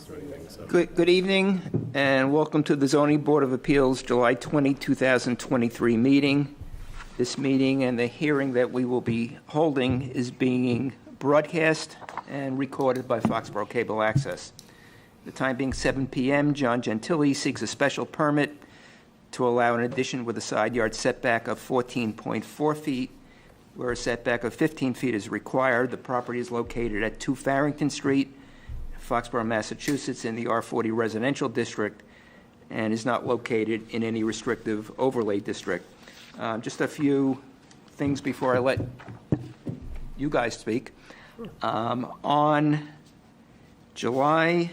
next or anything, so. Good evening, and welcome to the Zoning Board of Appeals July 20, 2023 meeting. This meeting and the hearing that we will be holding is being broadcast and recorded by Foxborough Cable Access. The time being 7 p.m., John Gentili seeks a special permit to allow an addition with a side yard setback of 14.4 feet, where a setback of 15 feet is required. The property is located at 2 Farrington Street, Foxborough, Massachusetts, in the R40 residential district, and is not located in any restrictive overlay district. Just a few things before I let you guys speak. On July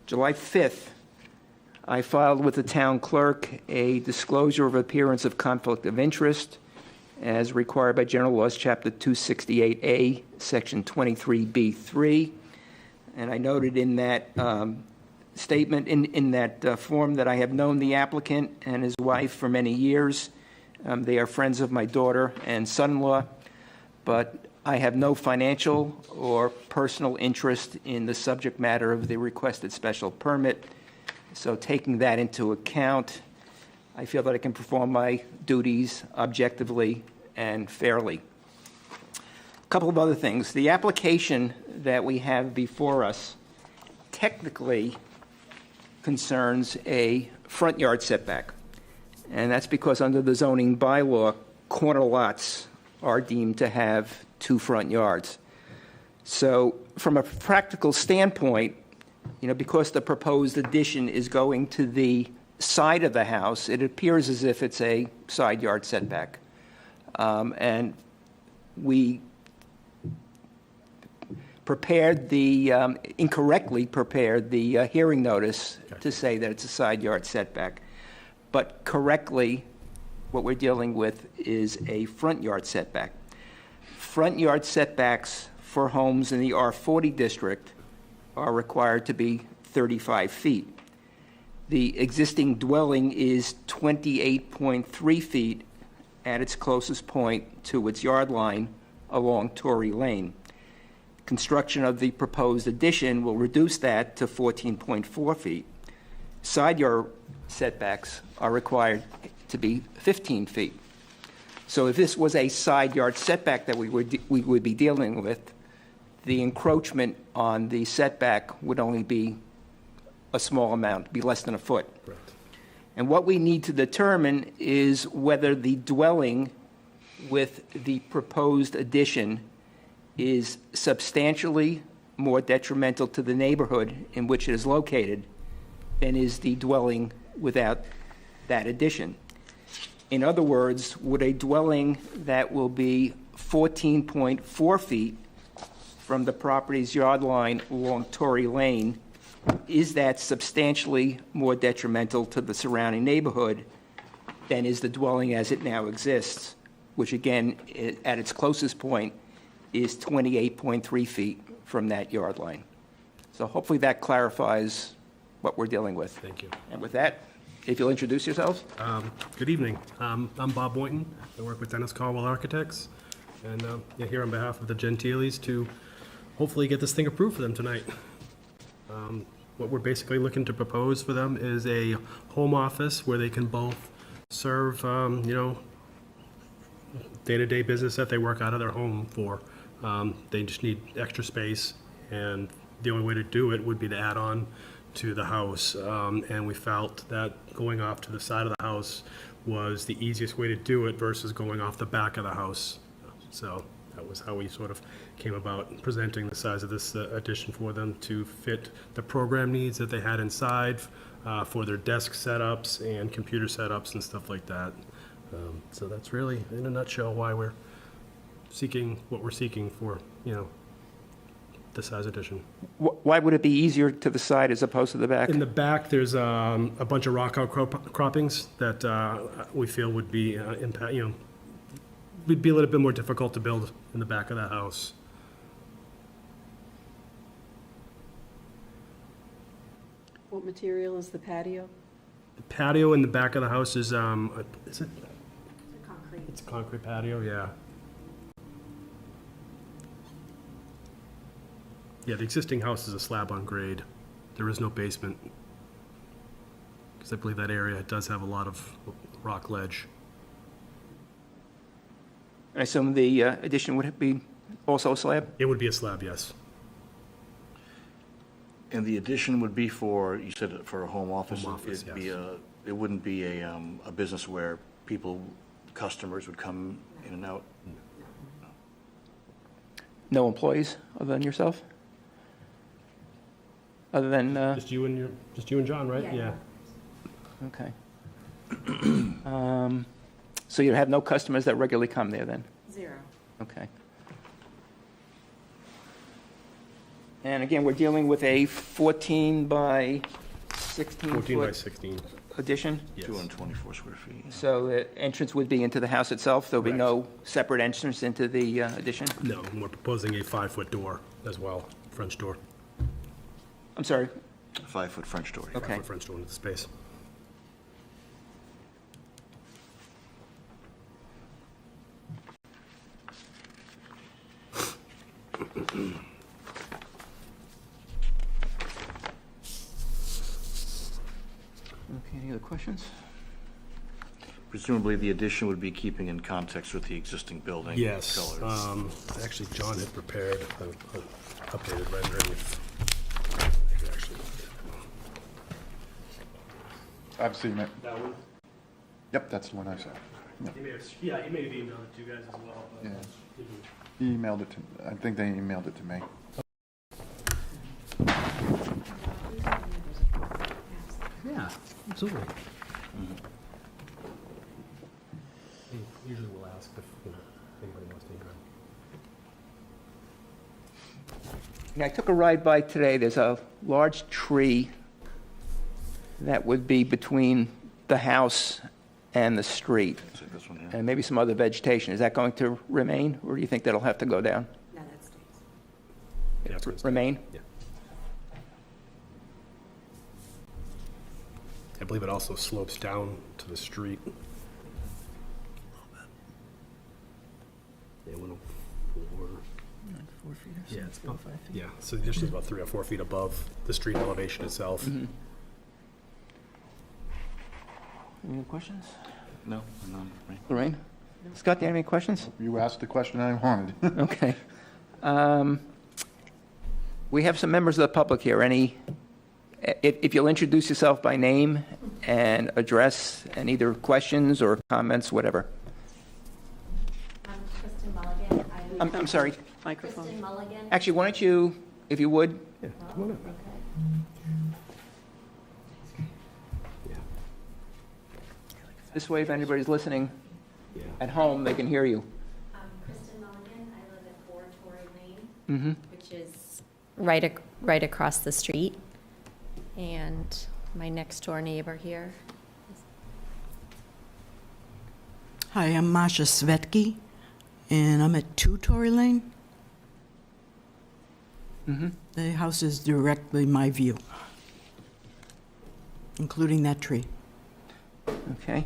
5th, I filed with the town clerk a disclosure of appearance of conflict of interest as required by General Laws, Chapter 268A, Section 23B3. And I noted in that statement, in that form, that I have known the applicant and his wife for many years. They are friends of my daughter and son-in-law, but I have no financial or personal interest in the subject matter of the requested special permit. So taking that into account, I feel that I can perform my duties objectively and fairly. A couple of other things. The application that we have before us technically concerns a front yard setback. And that's because under the zoning bylaw, corner lots are deemed to have 2 front yards. So from a practical standpoint, because the proposed addition is going to the side of the house, it appears as if it's a side yard setback. And we incorrectly prepared the hearing notice to say that it's a side yard setback. But correctly, what we're dealing with is a front yard setback. Front yard setbacks for homes in the R40 district are required to be 35 feet. The existing dwelling is 28.3 feet at its closest point to its yard line along Tory Lane. Construction of the proposed addition will reduce that to 14.4 feet. Side yard setbacks are required to be 15 feet. So if this was a side yard setback that we would be dealing with, the encroachment on the setback would only be a small amount, be less than a foot. Correct. And what we need to determine is whether the dwelling with the proposed addition is substantially more detrimental to the neighborhood in which it is located than is the dwelling without that addition. In other words, would a dwelling that will be 14.4 feet from the property's yard line along Tory Lane, is that substantially more detrimental to the surrounding neighborhood than is the dwelling as it now exists, which again, at its closest point, is 28.3 feet from that yard line. So hopefully that clarifies what we're dealing with. Thank you. And with that, if you'll introduce yourselves. Good evening. I'm Bob Boynton. I work with Dennis Caldwell Architects, and here on behalf of the Gentilis to hopefully get this thing approved for them tonight. What we're basically looking to propose for them is a home office where they can both serve, day-to-day business that they work out of their home for. They just need extra space, and the only way to do it would be to add on to the house. And we felt that going off to the side of the house was the easiest way to do it versus going off the back of the house. So that was how we sort of came about presenting the size of this addition for them to fit the program needs that they had inside for their desk setups and computer setups and stuff like that. So that's really, in a nutshell, why we're seeking what we're seeking for, the size addition. Why would it be easier to the side as opposed to the back? In the back, there's a bunch of rock out croppings that we feel would be would be a little bit more difficult to build in the back of that house. What material is the patio? The patio in the back of the house is it? Concrete. It's a concrete patio, yeah. Yeah, the existing house is a slab on grade. There is no basement. Because I believe that area does have a lot of rock ledge. I assume the addition would be also a slab? It would be a slab, yes. And the addition would be for, you said for a home office? Home office, It'd be yes. It wouldn't be a business where customers would come in and out? No employees other than yourself? Other than, Just you and John, right? Yeah. okay. So you have no customers that regularly come there then? 0. Okay. And again, we're dealing with a 14 by 16 14 by foot 16, addition? yes. 224 square feet. So the entrance would be into the house itself? There'll be Correct. no separate entrance into the addition? No, and we're proposing a 5-foot door as well, French door. I'm sorry? 5-foot French door. Okay. 5-foot French door into the space. Okay, any other questions? Presumably, the addition would be keeping in context with the existing building. Yes. Colors. Actually, John had prepared an updated rendering. I could actually look I've seen it. at that one. Yep, that's the one I saw. He may have emailed it to you guys as well. But Yeah. He emailed it to, I think they emailed it to me. Yeah, absolutely. Usually we'll ask if anybody wants to hear it. Yeah, I took a ride by today. There's a large tree that would be between the house and the street, Is it this one here? and maybe some other vegetation. Is that going to remain, or do you think that'll have to go down? No, that stays. Yeah, it's gonna stay. Remain? Yeah. I believe it also slopes down to the street. Yeah, a little. 4 feet or Yeah, it's about 5 feet. Yeah, so the addition is about 3 or 4 feet above the street elevation itself. Any other questions? No, none. Right. Lorraine? Scott, do you have any questions? You asked the question I wanted. Okay. We have some members of the public here. If you'll introduce yourself by name and address, and either questions or comments, whatever. I'm Kristen Mulligan. I'm sorry. Microphone. Kristen Mulligan. Actually, why don't you, if you would, Yeah, come on up. Okay. Yeah, this way, if anybody's listening yeah. at home, they can hear you. I'm Kristen Mulligan. I live at 4 Torrey Lane, Mm-hmm. which is right across the street. And my next door neighbor here. Hi, I'm Masha Svetki, and I'm at 2 Torrey Lane. Mm-hmm. The house is directly my view, including that tree. Okay.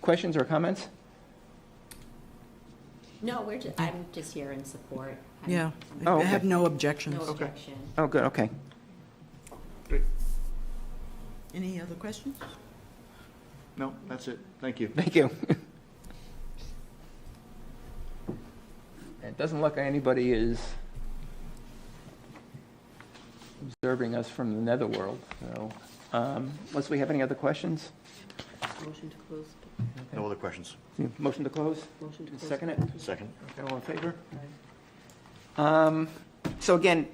Questions or comments? No, I'm just here in support. I'm- Yeah, Oh, I okay. have no objections. No objection. Oh, good, okay. Any other questions? No, that's it. Thank you. Thank you. It doesn't look like anybody is observing us from the netherworld, so, unless we have any other questions? Motion to close. No other questions. Motion to close? Motion to close. Second it? Second. Okay, all in favor? So again,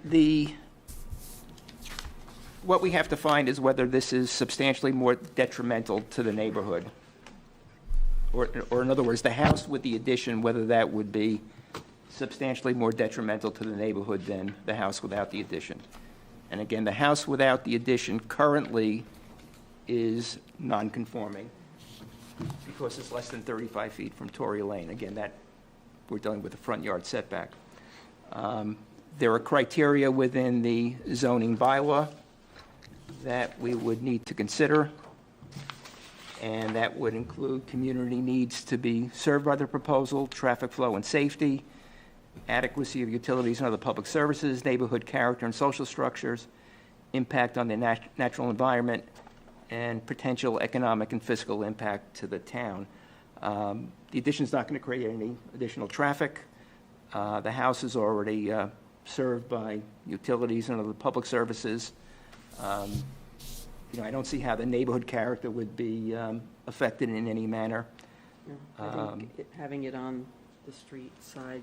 what we have to find is whether this is substantially more detrimental to the neighborhood. Or in other words, the house with the addition, whether that would be substantially more detrimental to the neighborhood than the house without the addition. And again, the house without the addition currently is non-conforming because it's less than 35 feet from Torrey Lane. Again, that, we're dealing with the front yard setback. There are criteria within the zoning bylaw that we would need to consider, and that would include community needs to be served by the proposal, traffic flow and safety, adequacy of utilities and other public services, neighborhood character and social structures, impact on the natural environment, and potential economic and fiscal impact to the town. The addition's not going to create any additional traffic. The house is already served by utilities and other public services. I don't see how the neighborhood character would be affected in any manner. I think having it on the street side,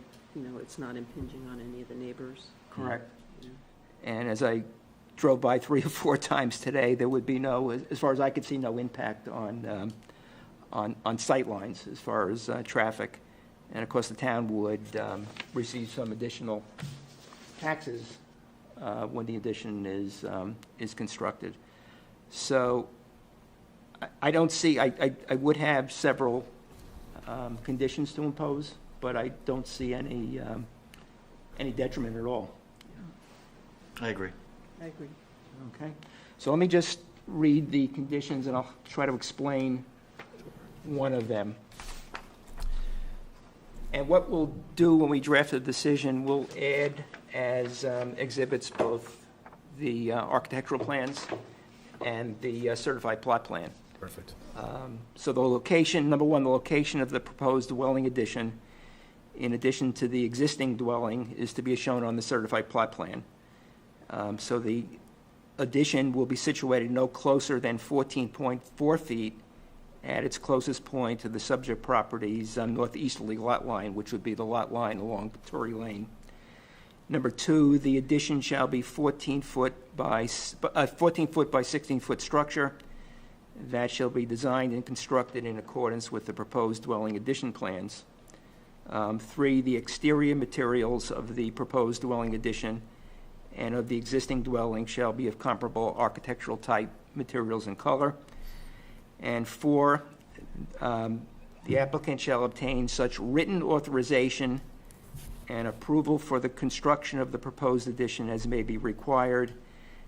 it's not impinging on any of the neighbors. Correct. Yeah. And as I drove by 3 or 4 times today, there would be no, as far as I could see, no impact on sight lines as far as traffic. And of course, the town would receive some additional taxes when the addition is constructed. So I don't see, I would have several conditions to impose, but I don't see any detriment at all. I agree. I agree. Okay, so let me just read the conditions, and I'll try to explain one of them. And what we'll do when we draft the decision, we'll add as exhibits both the architectural plans and the certified plot plan. Perfect. So the location, number one, the location of the proposed dwelling addition, in addition to the existing dwelling, is to be shown on the certified plot plan. So the addition will be situated no closer than 14.4 feet at its closest point to the subject property's northeasterly lot line, which would be the lot line along Tory Lane. Number two, the addition shall be 14 foot by 16 foot structure that shall be designed and constructed in accordance with the proposed dwelling addition plans. 3, the exterior materials of the proposed dwelling addition and of the existing dwelling shall be of comparable architectural type, materials, and color. And 4, the applicant shall obtain such written authorization and approval for the construction of the proposed addition as may be required,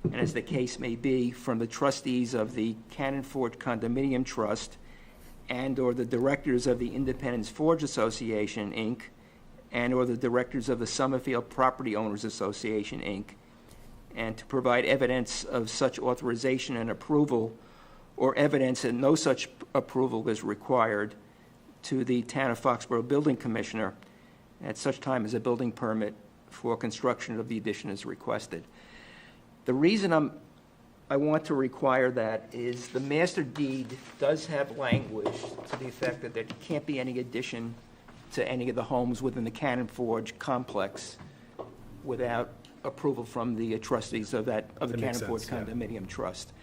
and as the case may be, from the trustees of the Cannon Forge Condominium Trust and/or the directors of the Independence Forge Association, Inc., and/or the directors of the Summerfield Property Owners Association, Inc., and to provide evidence of such authorization and approval, or evidence that no such approval is required, to the Town of Foxborough Building Commissioner at such time as a building permit for construction of the addition is requested. The reason I want to require that is the master deed does have language to the effect that there can't be any addition to any of the homes within the Cannon Forge complex without approval from the trustees of the That Cannon makes Forge sense, yeah. Condominium Trust.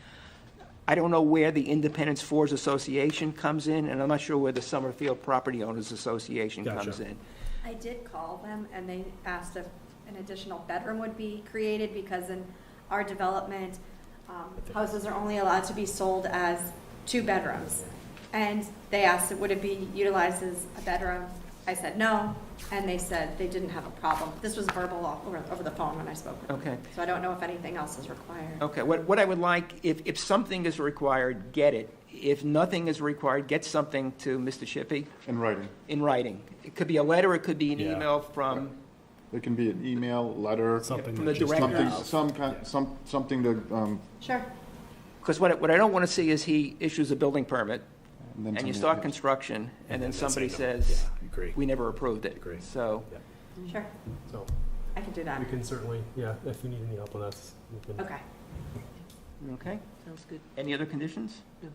I don't know where the Independence Forge Association comes in, and I'm not sure where the Summerfield Property Owners Association Gotcha. comes in. I did call them, and they asked if an additional bedroom would be created, because in our development, houses are only allowed to be sold as 2 bedrooms. And they asked, would it be utilized as a bedroom? I said no, and they said they didn't have a problem. This was verbal over the phone when I spoke with them. Okay. So I don't know if anything else is required. Okay, what I would like, if something is required, get it. If nothing is required, get something to Mr. Shippey In writing. in writing. It could be a letter, it could be an Yeah. email from It can be an email, letter, Something From that the just- director. something to, Sure. because what I don't want to see is he issues a building permit, and then and you somebody- start construction, and then they somebody say no. says, Yeah, agree. we never approved it. Agree. So, Sure. So I can do that. we can certainly, yeah, if you need any help on that, we can. Okay. okay. Sounds good. Any other conditions? No.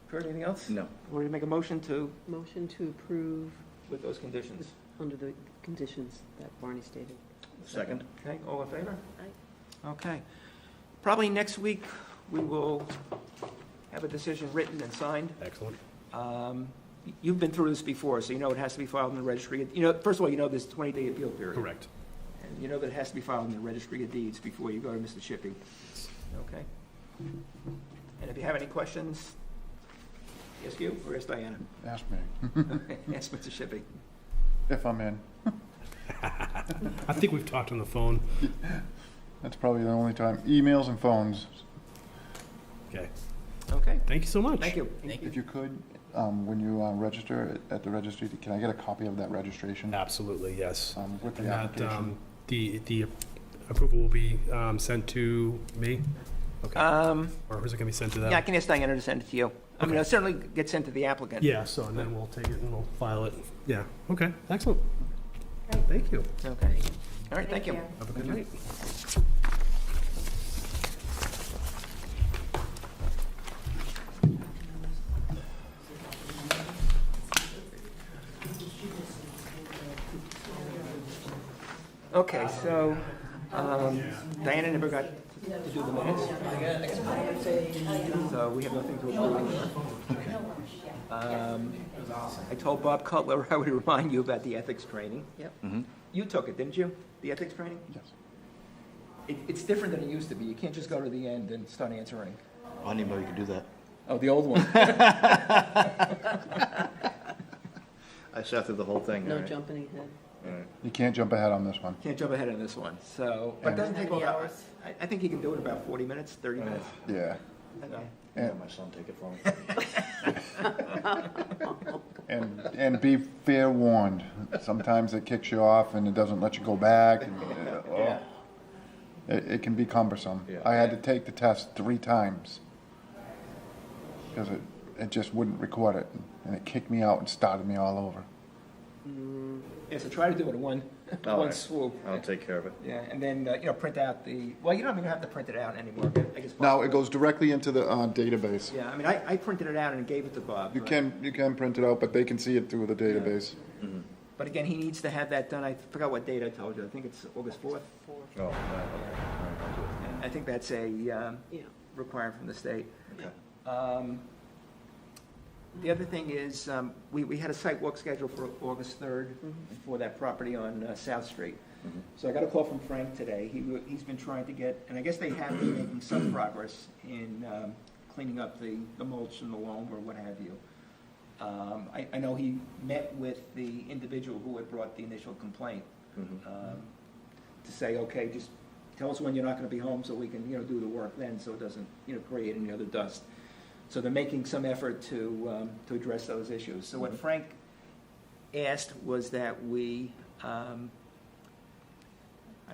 Kurt, anything else? No. Would you make a motion to, Motion to approve with those conditions? under the conditions that Barney stated. Second? Okay, all in favor? Aye. Okay. Probably next week, we will have a decision written and signed. Excellent. You've been through this before, so you know it has to be filed in the registry. First of all, you know there's a 20-day appeal period. Correct. And you know that it has to be filed in the registry of deeds before you go to Mr. Shippey. Okay? And if you have any questions, ask you or ask Diana? Ask me, Ask Mr. Shippey. if I'm in. I think we've talked on the phone. That's probably the only time. Emails and phones. Okay. Okay, Thank you so much. thank you. If you could, when you register at the registry, can I get a copy of that registration? Absolutely, yes. With the And that, application? the approval will be sent to me? Okay. Or is it gonna be sent to them? Yeah, I can ask Diana to send it to you. I mean, Okay. it'll certainly get sent to the applicant. Yeah, so and then we'll take it and we'll file it. Yeah, okay, excellent. Thank you. Okay. All right, thank you. Have a good night. Okay, so Diana never got to do the minutes. So we have nothing to approve. I told Bob Cutler I would remind you about the ethics training. Yep. You took it, didn't you? The ethics training? Yes. It's different than it used to be. You can't just go to the end and start answering. I didn't even know you could do that. Oh, the old one. I sat through the whole thing. No all right. jumping ahead. All right. You can't jump ahead on this one. Can't jump ahead on this one, so, but it doesn't take How many about, hours? I think you can do it in about 40 minutes, 30 minutes. Yeah. Okay. Have my son take it from me. And be fair warned, sometimes it kicks you off and it doesn't let you go back. And, Yeah. it can be cumbersome. Yeah. I had to take the test 3 times because it just wouldn't record it, and it kicked me out and started me all over. Yeah, so try to do it in one All one right. swoop. I'll take care of it. Yeah, and then, print out the, well, you don't even have to print it out anymore, I guess. Bob Now, will. it goes directly into the database. Yeah, I mean, I printed it out and gave it to Bob. You but- can print it out, but they can see it through the database. But again, he needs to have that done, I forgot what date I told you, I think it's August 4th. Oh, all right, I'll do it. I think that's a Yeah. requirement from the state. Okay. The other thing is, we had a site walk scheduled for August 3rd for that property on South Street. So I got a call from Frank today. He's been trying to get, and I guess they have been making some progress in cleaning up the mulch and the loam or what have you. I know he met with the individual who had brought the initial complaint to say, okay, just tell us when you're not going to be home so we can, do the work then so it doesn't, create any other dust. So they're making some effort to address those issues. So what Frank asked was that we, I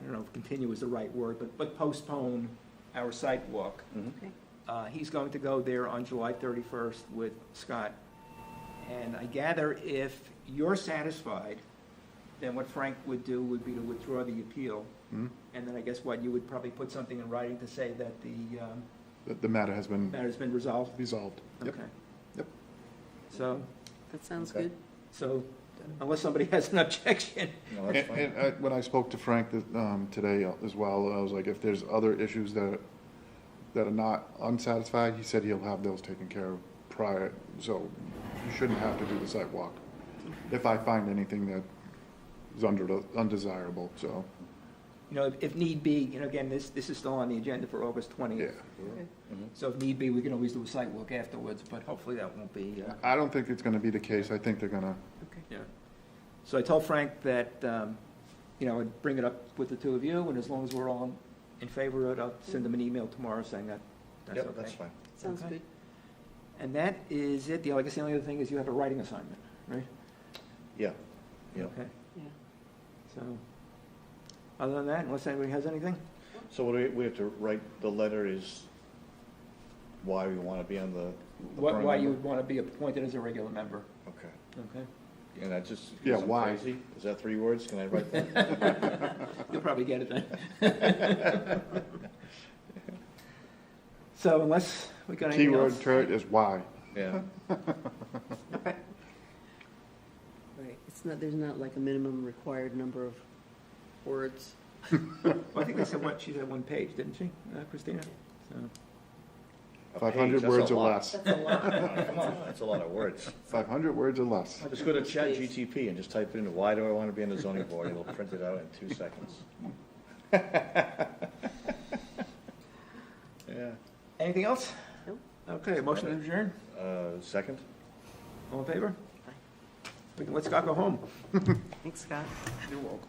don't know if continue is the right word, but postpone our site walk. Okay. He's going to go there on July 31st with Scott. And I gather if you're satisfied, then what Frank would do would be to withdraw the appeal. And then I guess what, you would probably put something in writing to say that The matter has been matter's been resolved? resolved. Yep. Okay. Yep. So, That sounds Okay. good. so unless somebody has an objection. No, that's fine. And when I spoke to Frank today as well, I was like, if there's other issues that are not unsatisfied, he said he'll have those taken care of prior, so you shouldn't have to do the site walk if I find anything that is undesirable, so, If need be, again, this is still on the agenda for August 20th. yeah. So if need be, we can always do a site walk afterwards, but hopefully that won't be. I don't think it's gonna be the case, I think they're gonna, Yeah. So I told Frank that, I'd bring it up with the two of you, and as long as we're all in favor of it, I'll send them an email tomorrow saying that's okay. Yep, that's fine. Sounds Okay. good. And that is it. I guess the only other thing is you have a writing assignment, right? Yeah, yeah. Okay, Yeah. so, other than that, unless anybody has anything? So what do we have to write, the letter is why we want to be on the. Why current you member? would want to be appointed as a regular member, Okay. okay? And that just. Yeah, because I'm why? crazy? Is that 3 words? Can I write that? You'll probably get it then. So unless we got anything keyword, else? Kurt, is why. Yeah. Right. It's not, there's not like a minimum required number of words. Well, I think they said she said 1 page, didn't she, Christina? So, A 500 page, that's words a or lot. less. That's a lot. Come on, that's a lot of words. 500 words or less. Just go to Chat GTP and just type in, why do I want to be on the zoning board? It'll print it out in 2 seconds. Yeah. anything else? Nope. Okay, motion to adjourn, Second? all in favor? We can let Scott go home. Thanks, Scott. You're welcome.